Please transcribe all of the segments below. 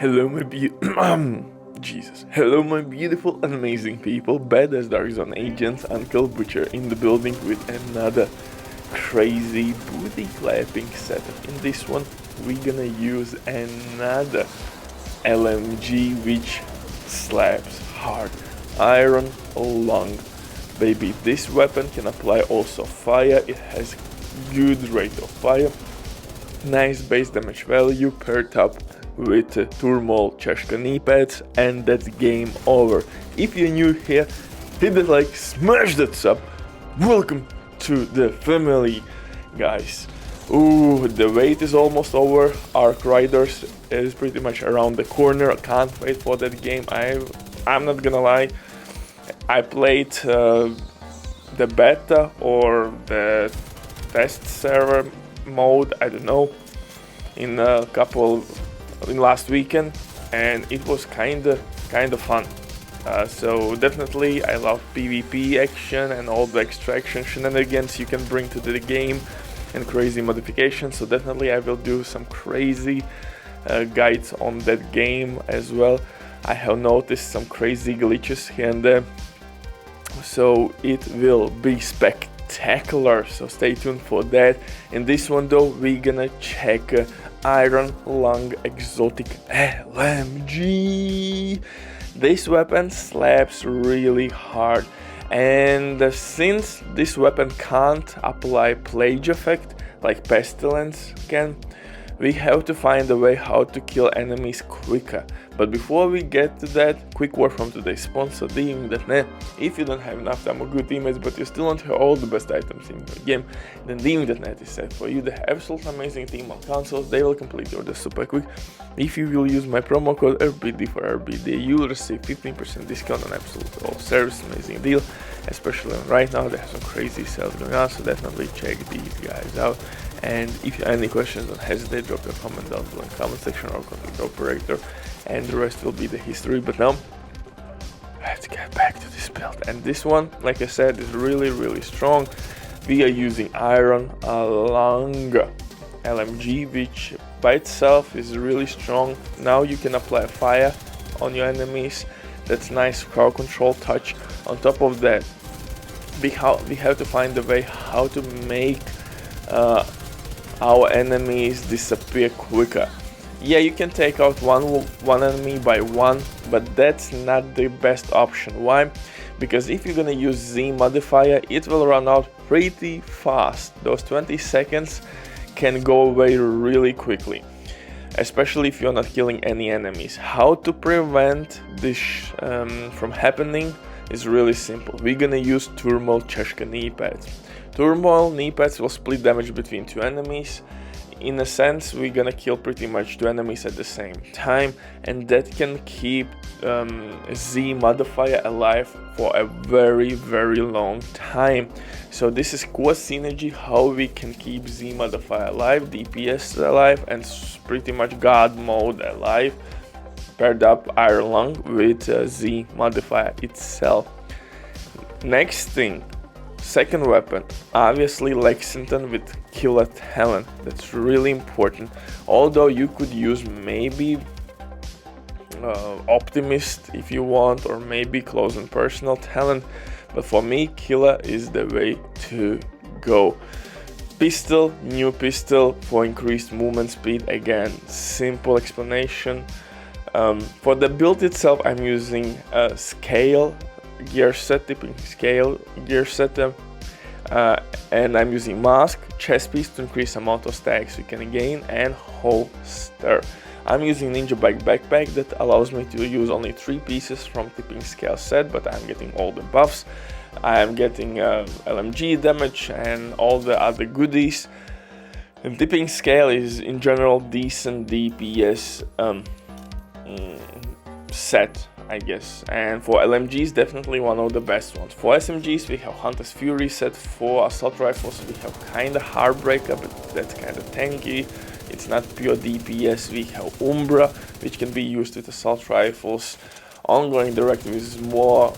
Hello my Jesus. Hello my beautiful and amazing people, badass Dark Zone agents, Uncle Butcher in the building with another crazy booty clapping setup. In this one we're gonna use another LMG which slaps hard. Iron lung. Baby, this weapon can apply also fire, it has good rate of fire, nice base damage value paired up with TURMOIL Cheshka knee pads, and that's game over. If you're new here, hit that like, smash that sub. Welcome to the family, guys. Ooh, the wait is almost over. Arc Riders is pretty much around the corner. I can't wait for that game. I'm not gonna lie, I played the beta or the test server mode, I don't know, in last weekend, and it was kind of fun. So definitely I love PvP action and all the extraction shenanigans you can bring to the game and crazy modifications. So definitely I will do some crazy guides on that game as well. I have noticed some crazy glitches here and there, so it will be spectacular, so stay tuned for that. In this one though, we're gonna check Iron Lung Exotic LMG. This weapon slaps really hard, and since this weapon can't apply plague effect like Pestilence can, we have to find a way how to kill enemies quicker. But before we get to that, quick word from today's sponsor, TheEving.net. If you don't have enough time or good teammates, but you still want to have all the best items in your game, then TheEving.net is set for you. They have absolutely amazing team on consoles. They will complete your order super quick. If you will use my promo code RBD for RBD, you will receive 15% discount on absolutely all service. Amazing deal, especially right now. They have some crazy sales going on, so definitely check these guys out. And if you have any questions, don't hesitate, drop your comment down below in the comment section or contact the operator, and the rest will be the history. But now, let's get back to this build. And this one, like I said, is really strong. We are using Iron Lung LMG, which by itself is really strong. Now you can apply fire on your enemies. That's nice crowd control touch. On top of that, we have to find a way how to make our enemies disappear quicker. Yeah, you can take out one enemy by one, but that's not the best option. Why? Because if you're gonna use Z modifier, it will run out pretty fast. Those 20 seconds can go away really quickly, especially if you're not killing any enemies. How to prevent this from happening is really simple. We're gonna use TURMOIL Cheshka knee pads. TURMOIL knee pads will split damage between two enemies. In a sense, we're gonna kill pretty much two enemies at the same time, and that can keep Z modifier alive for a very long time. So this is core synergy, how we can keep Z modifier alive, DPS alive, and pretty much God mode alive, paired up Iron Lung with Z modifier itself. Next thing, second weapon, obviously Lexington with killer talent. That's really important. Although you could use maybe Optimist if you want, or maybe close and personal talent, but for me killer is the way to go. Pistol, new pistol for increased movement speed. Again, simple explanation. For the build itself, I'm using a scale gear set, tipping scale gear set, and I'm using mask, chest piece to increase amount of stacks you can gain, and holster. I'm using Ninja Bike backpack that allows me to use only 3 pieces from tipping scale set, but I'm getting all the buffs. I am getting LMG damage and all the other goodies. And tipping scale is in general decent DPS set, I guess, and for LMGs definitely one of the best ones. For SMGs we have Hunter's Fury set. For assault rifles we have kinda Heartbreaker, but that's kinda tanky, it's not pure DPS. We have Umbra, which can be used with assault rifles. Ongoing Directive is more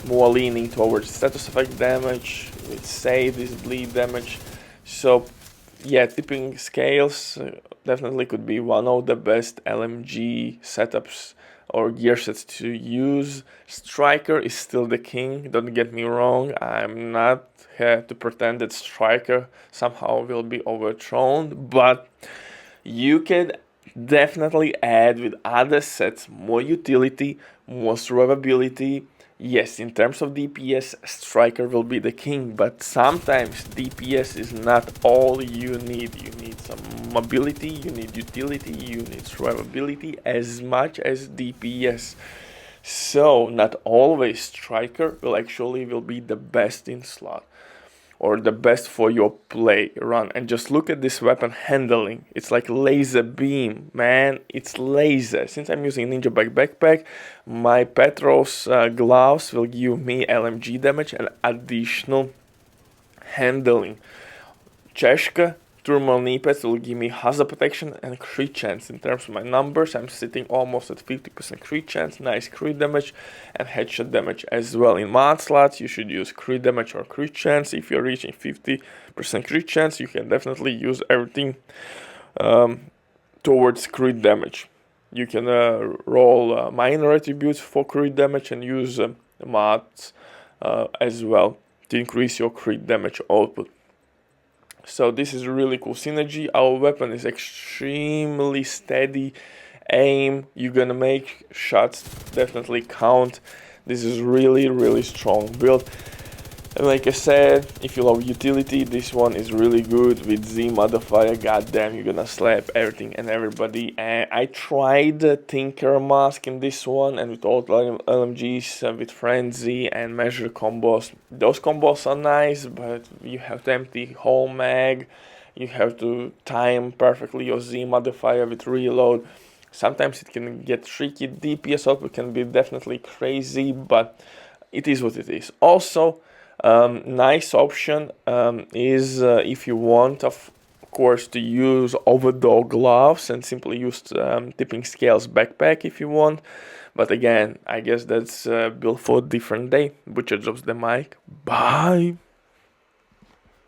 leaning towards status effect damage, with Save is bleed damage. So yeah, tipping scales definitely could be one of the best LMG setups or gear sets to use. Striker is still the king, don't get me wrong. I'm not here to pretend that Striker somehow will be overthrown, but you can definitely add with other sets more utility, more survivability. Yes, in terms of DPS, Striker will be the king, but sometimes DPS is not all you need. You need some mobility, you need utility, you need survivability as much as DPS. So not always Striker will be the best in slot or the best for your play run. And just look at this weapon handling. It's like laser beam, man. It's laser. Since I'm using Ninja backpack, my Petros gloves will give me LMG damage and additional handling. Cheshka TURMOIL knee pads will give me hazard protection and crit chance. In terms of my numbers, I'm sitting almost at 50% crit chance, nice crit damage and headshot damage as well. In mod slots, you should use crit damage or crit chance. If you're reaching 50% crit chance, you can definitely use everything towards crit damage. You can roll minor attributes for crit damage and use mods as well to increase your crit damage output. So this is a really cool synergy. Our weapon is extremely steady aim. You're gonna make shots definitely count. This is really strong build. And like I said, if you love utility, this one is really good with Z modifier. Goddamn, you're gonna slap everything and everybody. And I tried the Tinker mask in this one and with all LMGs with Frenzy and measure combos. Those combos are nice, but you have to empty whole mag. You have to time perfectly your Z modifier with reload. Sometimes it can get tricky. DPS output can be definitely crazy, but it is what it is. Also, nice option is if you want, of course, to use overdog gloves and simply use tipping scales backpack if you want. But again, I guess that's built for a different day. Butcher drops the mic. Bye.